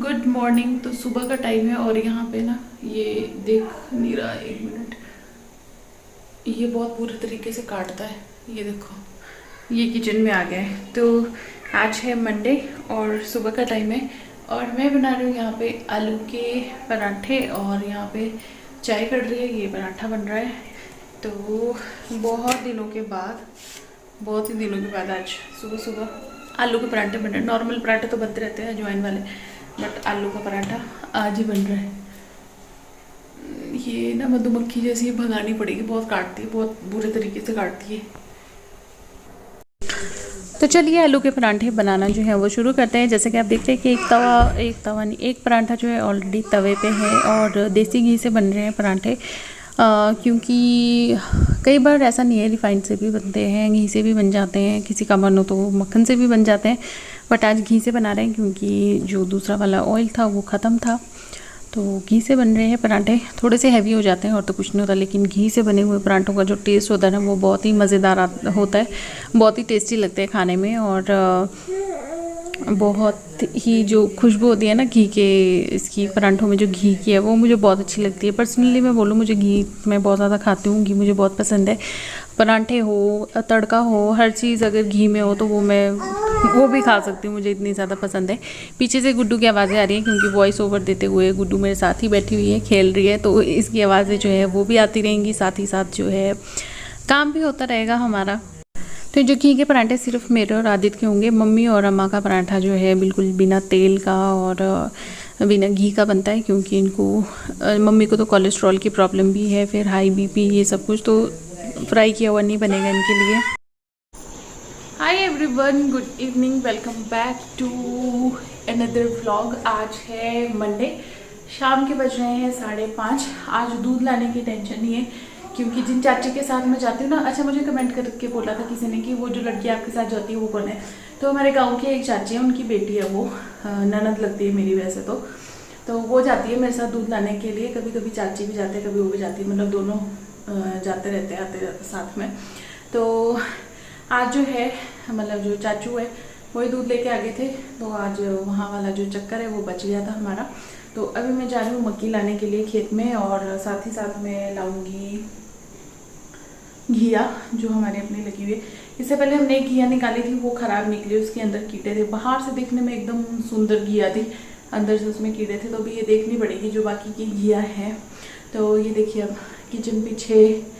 Good morning. तो सुबह का टाइम है और यहाँ पे ना ये देख नहीं रहा, एक मिनट, ये बहुत बुरे तरीके से काटता है। ये देखो, ये किचन में आ गया है। तो आज है मंडे और सुबह का टाइम है और मैं बना रही हूँ यहाँ पे आलू के पराठे और यहाँ पे चाय कड़ रही है, ये पराठा बन रहा है। तो बहुत ही दिनों के बाद आज सुबह सुबह आलू के पराठे बन रहे हैं। नॉर्मल पराठे तो बनते रहते हैं अजवाइन वाले, बट आलू का पराठा आज ही बन रहा है। ये ना मधुमक्खी जैसी भगानी पड़ेगी, बहुत काटती है, बहुत बुरे तरीके से काटती है। तो चलिए आलू के पराठे बनाना जो है वो शुरू करते हैं। जैसे कि आप देख रहे हैं कि एक पराठा जो है ऑलरेडी तवे पे है और देसी घी से बन रहे हैं पराठे। क्योंकि कई बार ऐसा नहीं है, रिफाइंड से भी बनते हैं, घी से भी बन जाते हैं, किसी का मन हो तो मक्खन से भी बन जाते हैं, बट आज घी से बना रहे हैं क्योंकि जो दूसरा वाला ऑयल था वो ख़त्म था। तो घी से बन रहे हैं पराठे। थोड़े से हैवी हो जाते हैं और तो कुछ नहीं होता, लेकिन घी से बने हुए पराठों का जो टेस्ट होता है ना वो बहुत ही मज़ेदार होता है, बहुत ही टेस्टी लगते हैं खाने में। और बहुत ही जो खुशबू होती है ना घी के, इसकी पराठों में जो घी की है वो मुझे बहुत अच्छी लगती है। पर्सनली मैं बोलूँ, मुझे घी मैं बहुत ज़्यादा खाती हूँ, घी मुझे बहुत पसंद है। पराठे हो, तड़का हो, हर चीज़ अगर घी में हो तो वो भी खा सकती हूँ, मुझे इतनी ज़्यादा पसंद है। पीछे से गुड्डू की आवाज़ें आ रही हैं क्योंकि वॉइस ओवर देते हुए गुड्डू मेरे साथ ही बैठी हुई है, खेल रही है, तो इसकी आवाज़ें जो है वो भी आती रहेंगी, साथ ही साथ जो है काम भी होता रहेगा हमारा। तो जो घी के पराठे सिर्फ मेरे और आदित्य के होंगे। मम्मी और अम्मा का पराठा जो है बिल्कुल बिना तेल का और बिना घी का बनता है, क्योंकि मम्मी को तो कोलेस्ट्रॉल की प्रॉब्लम भी है, फिर हाई बीपी, ये सब कुछ, तो फ्राई किया हुआ नहीं बनेगा इनके लिए। Hi everyone, good evening, welcome back to another vlog. आज है मंडे, शाम के बज रहे हैं 5:30। आज दूध लाने की टेंशन नहीं है क्योंकि जिन चाची के साथ मैं जाती हूँ ना, अच्छा मुझे कमेंट करके बोला था किसी ने कि वो जो लड़की आपके साथ जाती है वो कौन है। तो हमारे गांव की एक चाची है, उनकी बेटी है, वो ननद लगती है मेरी वैसे तो वो जाती है मेरे साथ दूध लाने के लिए। कभी कभी चाची भी जाते हैं, कभी वो भी जाती है, मतलब दोनों जाते रहते हैं, आते रहते साथ में। तो आज जो है, मतलब जो चाचू है वही दूध लेके आ गए थे, तो आज वहाँ वाला जो चक्कर है वो बच गया था हमारा। तो अभी मैं जा रही हूँ मक्की लाने के लिए खेत में, और साथ ही साथ मैं लाऊंगी घिया जो हमारे अपने लगी हुई है। इससे पहले हमने एक घिया निकाली थी, वो ख़राब निकली, उसके अंदर कीड़े थे। बाहर से देखने में एकदम सुंदर घिया थी, अंदर से उसमें कीड़े थे। तो अभी ये देखनी पड़ेगी जो बाकी की घिया है। तो ये देखिए, अब किचन पीछे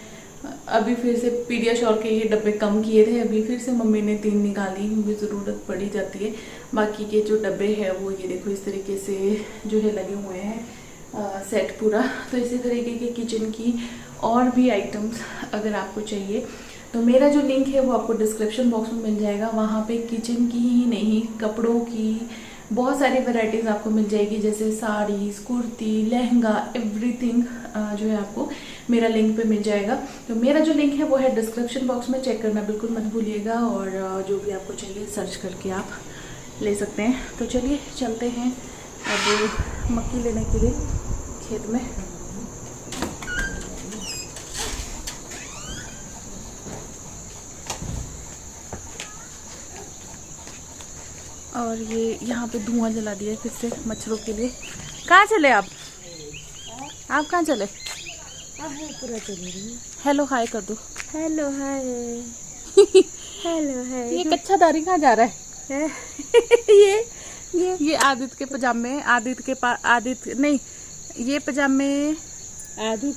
अभी फिर से पीडियाश्योर के ये डब्बे कम किए थे, अभी फिर से मम्मी ने 3 निकाली क्योंकि ज़रूरत पड़ी जाती है। बाकी के जो डब्बे हैं वो ये देखो इस तरीके से जो है लगे हुए हैं सेट पूरा। तो इसी तरीके के किचन की और भी आइटम्स अगर आपको चाहिए तो मेरा जो लिंक है वो आपको डिस्क्रिप्शन बॉक्स में मिल जाएगा। वहाँ पे किचन की ही नहीं, कपड़ों की बहुत सारी वैरायटीज़ आपको मिल जाएगी, जैसे साड़ीज़, कुर्ती, लहंगा, एवरीथिंग जो है आपको मेरा लिंक पे मिल जाएगा। तो मेरा जो लिंक है वो है डिस्क्रिप्शन बॉक्स में, चेक करना बिल्कुल मत भूलिएगा, और जो भी आपको चाहिए सर्च करके आप ले सकते हैं। तो चलिए चलते हैं अब मक्की लेने के लिए खेत में। और ये यहाँ पे धुआं जला दिया फिर से मच्छरों के लिए। कहाँ चले आप कहाँ चले? पूरा चल रही है। हेलो हाय कर दो। Hello hi. Hello hi. ये कच्चा दारी कहाँ जा रहा है? ये आदित्य के पजामे, आदित्य नहीं, ये पजामे आदू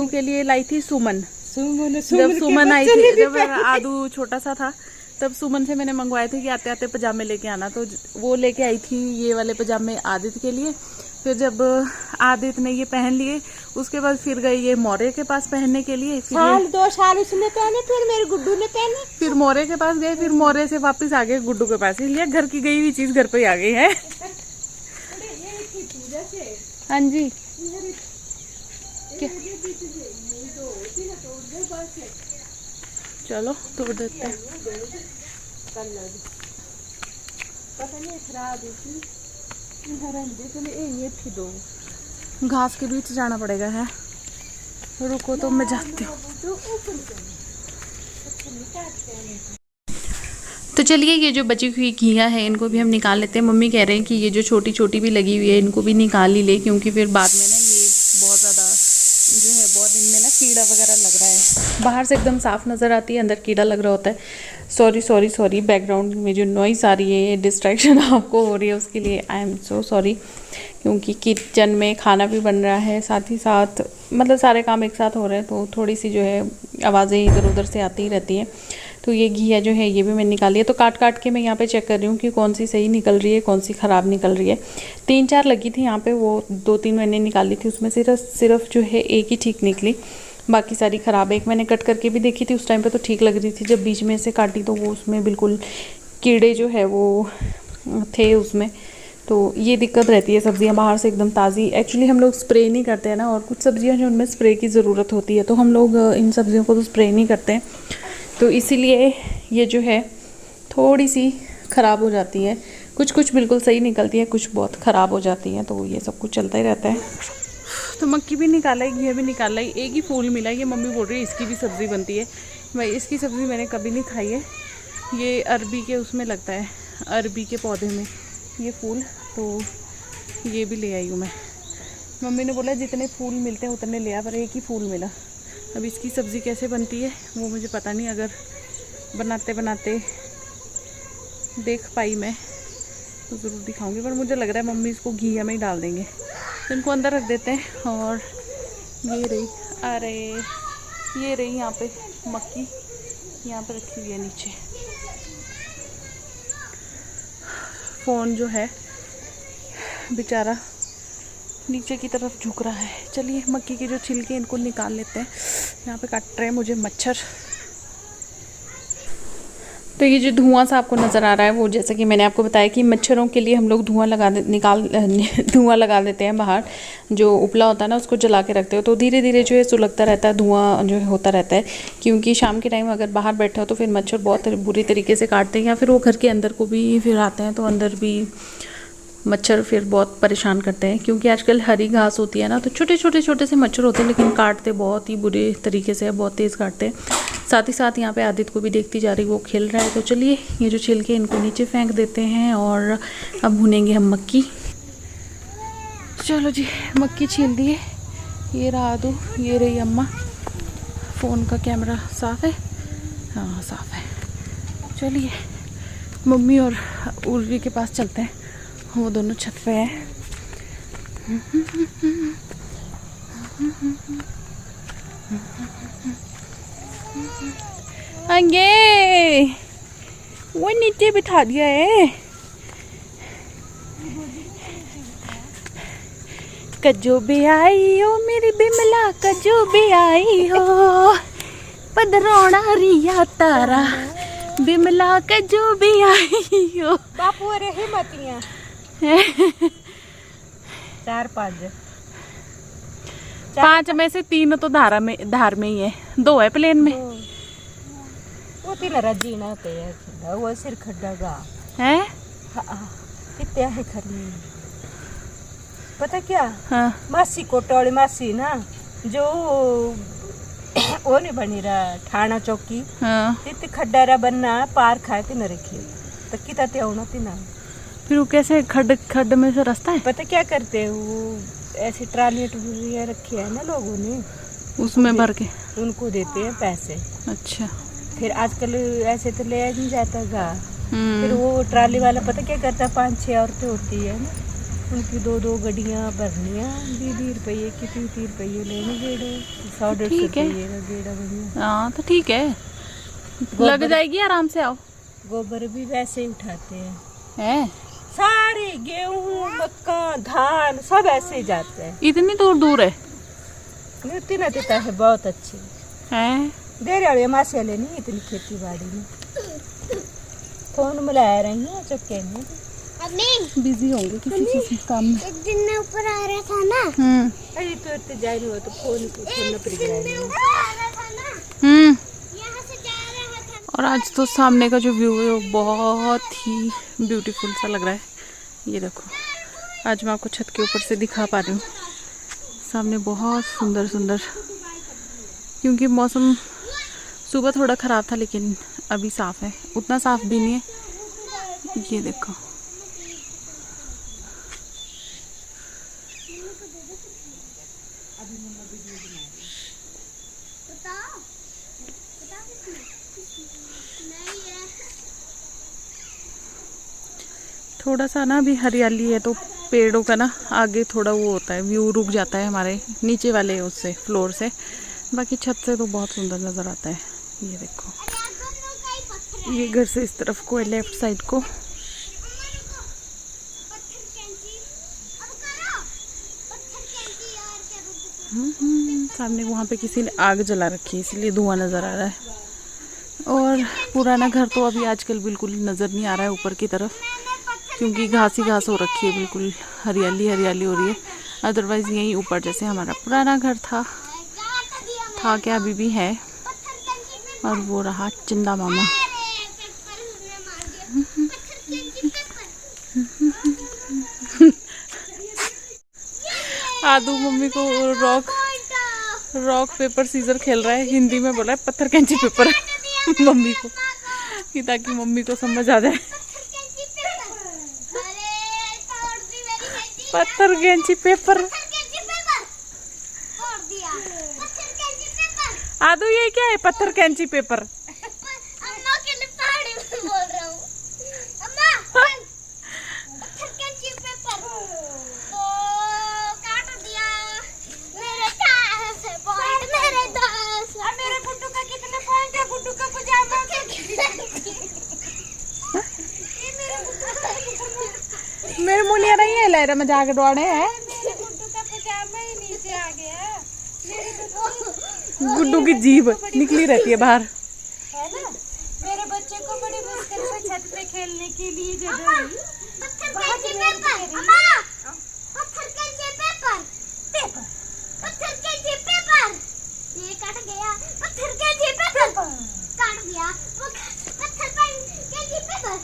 के लिए लाई थी सुमन। जब सुमन आई थी, जब आदू छोटा सा था तब सुमन से मैंने मंगवाए थे कि आते आते पजामे लेके आना, तो वो लेके आई थी ये वाले पजामे आदित्य के लिए। फिर जब आदित्य ने ये पहन लिए उसके बाद फिर गए ये मोरे के पास पहनने के लिए। साल 2 साल उसने पहने, फिर मेरे गुड्डू ने पहने, फिर मोरे के पास गए, फिर मोरे से वापस आ गए गुड्डू के पास। इसलिए घर की गई हुई चीज घर पे आ गई है। हाँ जी, चलो तोड़ देते हैं। घास के बीच जाना पड़ेगा है, रुको तो मैं जाती हूँ। तो चलिए ये जो बची हुई घिया है इनको भी हम निकाल लेते हैं। मम्मी कह रहे हैं कि ये जो छोटी छोटी भी लगी हुई है इनको भी निकाल ही ले, क्योंकि फिर बाद में ना ये बहुत ज़्यादा जो है बहुत इनमें ना कीड़ा वगैरह लग रहा है। बाहर से एकदम साफ़ नज़र आती है, अंदर कीड़ा लग रहा होता है। सॉरी बैकग्राउंड में जो नॉइस आ रही है, डिस्ट्रैक्शन आपको हो रही है, उसके लिए आई एम सो सॉरी। क्योंकि किचन में खाना भी बन रहा है, साथ ही साथ मतलब सारे काम एक साथ हो रहे हैं, तो थोड़ी सी जो है आवाज़ें इधर उधर से आती ही रहती हैं। तो ये घिया जो है ये भी मैंने निकाली है। तो काट काट के मैं यहाँ पे चेक कर रही हूँ कि कौन सी सही निकल रही है, कौन सी ख़राब निकल रही है। 3-4 लगी थी यहाँ पे, वो 2-3 मैंने निकाली थी, उसमें सिर्फ जो है एक ही ठीक निकली, बाकी सारी ख़राब है। एक मैंने कट करके भी देखी थी, उस टाइम पे तो ठीक लग रही थी, जब बीच में से काटी तो वो उसमें बिल्कुल कीड़े जो है वो थे उसमें। तो ये दिक्कत रहती है, सब्जियां बाहर से एकदम ताज़ी। एक्चुअली हम लोग स्प्रे नहीं करते हैं ना, और कुछ सब्जियां जो उनमें स्प्रे की ज़रूरत होती है, तो हम लोग इन सब्जियों को तो स्प्रे नहीं करते हैं, तो इसीलिए ये जो है थोड़ी सी ख़राब हो जाती है। कुछ बिल्कुल सही निकलती है, कुछ बहुत ख़राब हो जाती है, तो ये सब कुछ चलता ही रहता है। तो मक्की भी निकाला है, घिया भी निकाला है, एक ही फूल मिला है। ये मम्मी बोल रही है इसकी भी सब्ज़ी बनती है। भाई इसकी सब्ज़ी मैंने कभी नहीं खाई है। ये अरबी के उसमें लगता है, अरबी के पौधे में ये फूल, तो ये भी ले आई हूँ मैं। मम्मी ने बोला जितने फूल मिलते हैं उतने ले आ, पर एक ही फूल मिला। अब इसकी सब्ज़ी कैसे बनती है वो मुझे पता नहीं, अगर बनाते बनाते देख पाई मैं तो ज़रूर दिखाऊंगी, पर मुझे लग रहा है मम्मी इसको घिया में ही डाल देंगे। तो इनको अंदर रख देते हैं। और ये रही, अरे ये रही यहाँ पे मक्की, यहाँ पे रखी हुई है नीचे। फ़ोन जो है बेचारा नीचे की तरफ झुक रहा है। चलिए मक्की के जो छिलके इनको निकाल लेते हैं। यहाँ पे काट रहे हैं मुझे मच्छर। तो ये जो धुआं सा आपको नज़र आ रहा है, वो जैसा कि मैंने आपको बताया कि मच्छरों के लिए हम लोग धुआं लगा देते हैं बाहर। जो उपला होता है ना उसको जला के रखते हो, तो धीरे धीरे जो है सुलगता रहता है, धुआं जो है होता रहता है। क्योंकि शाम के टाइम अगर बाहर बैठे हो तो फिर मच्छर बहुत बुरी तरीके से काटते हैं, या फिर वो घर के अंदर को भी फिर आते हैं, तो अंदर भी मच्छर फिर बहुत परेशान करते हैं। क्योंकि आजकल हरी घास होती है ना, तो छोटे छोटे से मच्छर होते हैं, लेकिन काटते बहुत ही बुरे तरीके से, बहुत तेज़ काटते हैं। साथ ही साथ यहाँ पे आदित्य को भी देखती जा रही, वो खेल रहा है। तो चलिए ये जो छिलके इनको नीचे फेंक देते हैं, और अब भुनेंगे हम मक्की। चलो जी मक्की छील दिए, ये रहा आदू, ये रही अम्मा। फ़ोन का कैमरा साफ़ है, हाँ साफ़ है। चलिए मम्मी और उर्वी के पास चलते हैं, वो दोनों छत पे हैं। आगे वो नीचे बिठा दिया है। कजो भी आई हो मेरी बिमला, कजो भी आई हो, पदरौना रिया तारा, बिमला कजो भी आई हो। बापू अरे हिम्मतियाँ 4-5 में से 3 तो धार में ही है, 2 है प्लेन में। वो 3 रजीना होते हैं, वो सिर खड्डा गा है। कितने है खरनी पता क्या? हाँ। मासी कोटवाली मासी ना, जो वो नहीं बनी रहा ठाणा चौकी, हाँ। इतने खड्डा रहा बनना पार खाए थे न रखी, तो कितना ते होना थी ना। फिर वो कैसे खड्ड में से रास्ता है? पता क्या करते हैं वो, ऐसी ट्रालियाँ रखी है ना लोगों ने, उसमें भर के उनको देते हैं पैसे। अच्छा। फिर आजकल ऐसे तो ले नहीं जाता गा। फिर वो ट्राली वाला पता क्या करता है, 5-6 औरतें होती है ना, उनकी 2-2 गड्डियाँ भरनियाँ, 20 रुपये की 30 रुपये लेने गेड़े, 100-150 रुपये का गेड़ा बढ़िया। हाँ तो ठीक है, लग जाएगी, आराम से आओ। गोबर भी वैसे ही उठाते हैं, सारे गेहूँ मक्का धान सब ऐसे ही जाते हैं। इतनी दूर है? इतना देता है, बहुत अच्छी है। देर वाले मासी वाले नहीं इतनी खेती बाड़ी में। फोन मिला रही है चक्के में, बिजी होंगे किसी चीज काम में। एक दिन मैं ऊपर आ रहा था ना, अरे तो इतने जा रही हो तो फोन पर और आज तो सामने का जो व्यू है वो बहुत ही ब्यूटीफुल सा लग रहा है। ये देखो, आज मैं आपको छत के ऊपर से दिखा पा रही हूँ, सामने बहुत सुंदर, क्योंकि मौसम सुबह थोड़ा ख़राब था लेकिन अभी साफ़ है, उतना साफ़ भी नहीं है। ये देखो थोड़ा सा ना अभी हरियाली है तो पेड़ों का ना आगे थोड़ा वो होता है, व्यू रुक जाता है हमारे नीचे वाले उससे फ्लोर से, बाकी छत से तो बहुत सुंदर नज़र आता है। ये देखो ये घर से इस तरफ को है, लेफ्ट साइड को। सामने वहाँ पे किसी ने आग जला रखी है इसलिए धुआं नज़र आ रहा है। और पुराना घर तो अभी आजकल बिल्कुल नज़र नहीं आ रहा है ऊपर की तरफ, क्योंकि घास ही घास हो रखी है, बिल्कुल हरियाली हरियाली हो रही है। अदरवाइज़ यहीं ऊपर जैसे हमारा पुराना घर था क्या अभी भी है। और वो रहा चिंदा मामा। आदू मम्मी को रॉक पेपर सीजर खेल रहा है, हिंदी में बोला है पत्थर कैंची पेपर मम्मी को, कि ताकि मम्मी को समझ आ जाए। पत्थर कैंची पेपर। आदू ये क्या है पत्थर कैंची पेपर? अम्मा के लिए पहाड़ी में बोल रहा हूँ। अम्मा पत्थर कैंची पेपर तो काट दिया मेरे 10 पॉइंट, मेरे 10। और मेरे गुड्डू का कितने पॉइंट है? गुड्डू का पजामा मेरे मुनिया नहीं है लहरा में जाके दौड़े हैं। मेरे गुड्डू का पजामा ही नीचे आ गया। गुड्डू की जीभ निकली रहती है बाहर, है ना। मेरे बच्चे को बड़ी मुश्किल से छत पे खेलने के लिए जगह मिली। पत्थर कैंची पेपर। अम्मा पत्थर कैंची पेपर पेपर पत्थर कैंची पेपर। ये कट गया। पत्थर कैंची पेपर काट दिया। पत्थर कैंची पेपर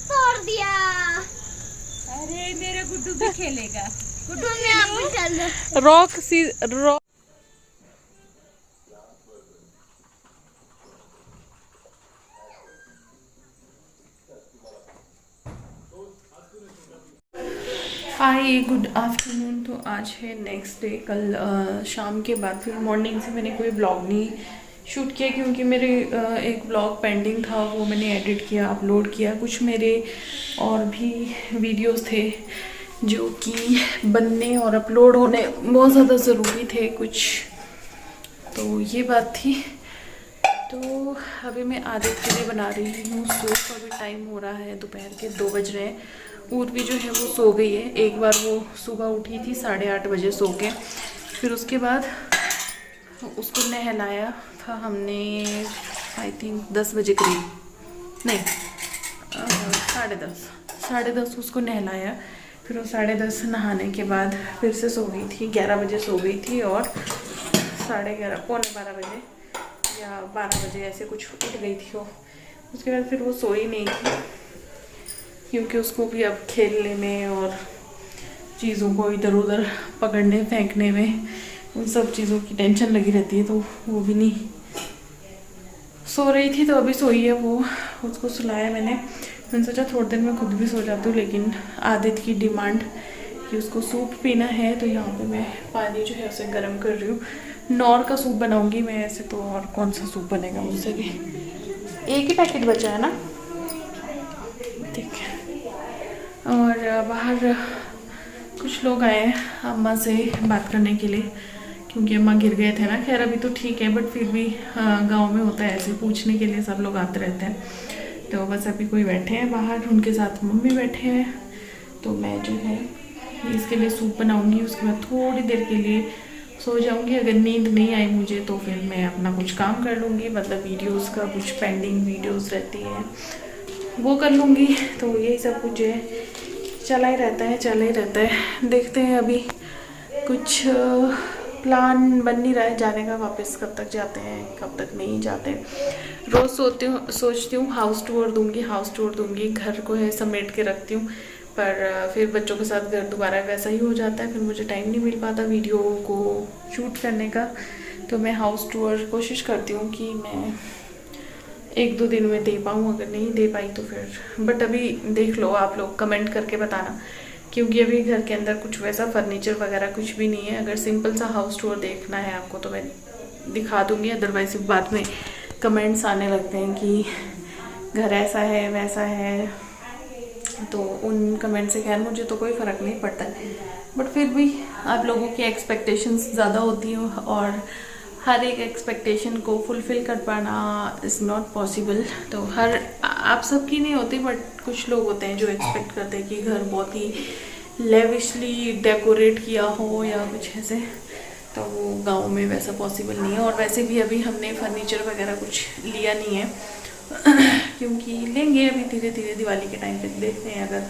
तोड़ दिया। अरे मेरा गुड्डू भी खेलेगा। गुड्डू मैं आप चल रॉक हाय गुड आफ्टरनून। तो आज है नेक्स्ट डे। कल शाम के बाद फिर मॉर्निंग से मैंने कोई ब्लॉग नहीं शूट किया, क्योंकि मेरे एक ब्लॉग पेंडिंग था, वो मैंने एडिट किया, अपलोड किया। कुछ मेरे और भी वीडियोस थे जो कि बनने और अपलोड होने बहुत ज़्यादा ज़रूरी थे कुछ, तो ये बात थी। तो अभी मैं आधे के लिए बना रही हूँ सूप। अभी टाइम हो रहा है दोपहर के 2 बज रहे हैं। उर्वी जो है वो सो गई है। एक बार वो सुबह उठी थी 8:30 बजे सो के, फिर उसके बाद उसको नहलाया था हमने आई थिंक 10 बजे करीब, नहीं 10:30 उसको नहलाया। फिर वो 10:30 नहाने के बाद फिर से सो गई थी, 11 बजे सो गई थी और 11:30 पौने 12 बजे या 12 बजे ऐसे कुछ उठ गई थी वो। उसके बाद फिर वो सोई नहीं थी, क्योंकि उसको भी अब खेलने में और चीज़ों को इधर उधर पकड़ने फेंकने में उन सब चीज़ों की टेंशन लगी रहती है, तो वो भी नहीं सो रही थी। तो अभी सोई है वो, उसको सुलाया मैंने सोचा थोड़ी देर में खुद भी सो जाती हूँ, लेकिन आदित्य की डिमांड कि उसको सूप पीना है, तो यहाँ पे मैं पानी जो है उसे गर्म कर रही हूँ। नॉर का सूप बनाऊँगी मैं, ऐसे तो और कौन सा सूप बनेगा मुझसे भी। एक ही पैकेट बचा है ना, ठीक है। और बाहर कुछ लोग आए हैं अम्मा से बात करने के लिए, क्योंकि अम्मा गिर गए थे ना। खैर अभी तो ठीक है, बट फिर भी गांव में होता है ऐसे, पूछने के लिए सब लोग आते रहते हैं। तो बस अभी कोई बैठे हैं बाहर, उनके साथ मम्मी बैठे हैं। तो मैं जो है इसके लिए सूप बनाऊंगी, उसके बाद थोड़ी देर के लिए सो जाऊंगी। अगर नींद नहीं आई मुझे तो फिर मैं अपना कुछ काम कर लूँगी, मतलब वीडियोज़ का कुछ पेंडिंग वीडियोज़ रहती हैं वो कर लूँगी। तो यही सब कुछ है, चला ही रहता है। देखते हैं अभी कुछ प्लान बन नहीं रहा है जाने का वापस, कब तक जाते हैं कब तक नहीं जाते। रोज़ सोचती हूँ हाउस टूर दूँगी, घर को है समेट के रखती हूँ, पर फिर बच्चों के साथ घर दोबारा वैसा ही हो जाता है, फिर मुझे टाइम नहीं मिल पाता वीडियो को शूट करने का। तो मैं हाउस टूर कोशिश करती हूँ कि मैं 1-2 दिन में दे पाऊँ, अगर नहीं दे पाई तो फिर बट अभी देख लो आप लोग, कमेंट करके बताना, क्योंकि अभी घर के अंदर कुछ वैसा फर्नीचर वगैरह कुछ भी नहीं है। अगर सिंपल सा हाउस टूर देखना है आपको तो मैं दिखा दूँगी, अदरवाइज बाद में कमेंट्स आने लगते हैं कि घर ऐसा है वैसा है, तो उन कमेंट से खैर मुझे तो कोई फ़र्क नहीं पड़ता है, बट फिर भी आप लोगों की एक्सपेक्टेशंस ज़्यादा होती हैं और हर एक एक्सपेक्टेशन को फुलफ़िल कर पाना इज़ नॉट पॉसिबल। तो हर आप सबकी नहीं होती, बट कुछ लोग होते हैं जो एक्सपेक्ट करते हैं कि घर बहुत ही लेविशली डेकोरेट किया हो या कुछ ऐसे, तो वो गांव में वैसा पॉसिबल नहीं है। और वैसे भी अभी हमने फर्नीचर वगैरह कुछ लिया नहीं है क्योंकि लेंगे अभी धीरे धीरे, दिवाली के टाइम पे देखते हैं, अगर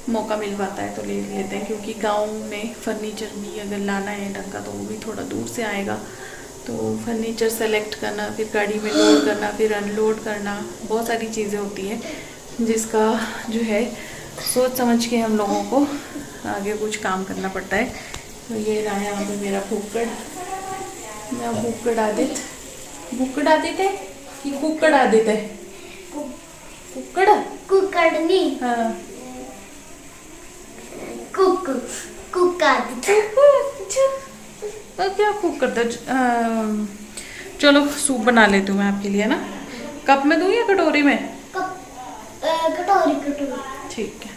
मौका मिल पाता है तो ले लेते हैं, क्योंकि गांव में फर्नीचर भी अगर लाना है ढंग का तो वो भी थोड़ा दूर से आएगा, तो फर्नीचर सेलेक्ट करना, फिर गाड़ी में लोड करना, फिर अनलोड करना, बहुत सारी चीज़ें होती हैं जिसका जो है सोच समझ के हम लोगों को आगे कुछ काम करना पड़ता है। तो ये रहा है यहाँ पे मेरा कुक्कड़, मेरा कुक्कड़ आदित है कि कुक्कड़ आदित है, कुक्कड़ कुकड़नी हाँ कुकादी तो क्या कुक करता। चलो सूप बना लेती हूँ मैं आपके लिए ना, कप में दूँ या कटोरी में? कटोरी ठीक है।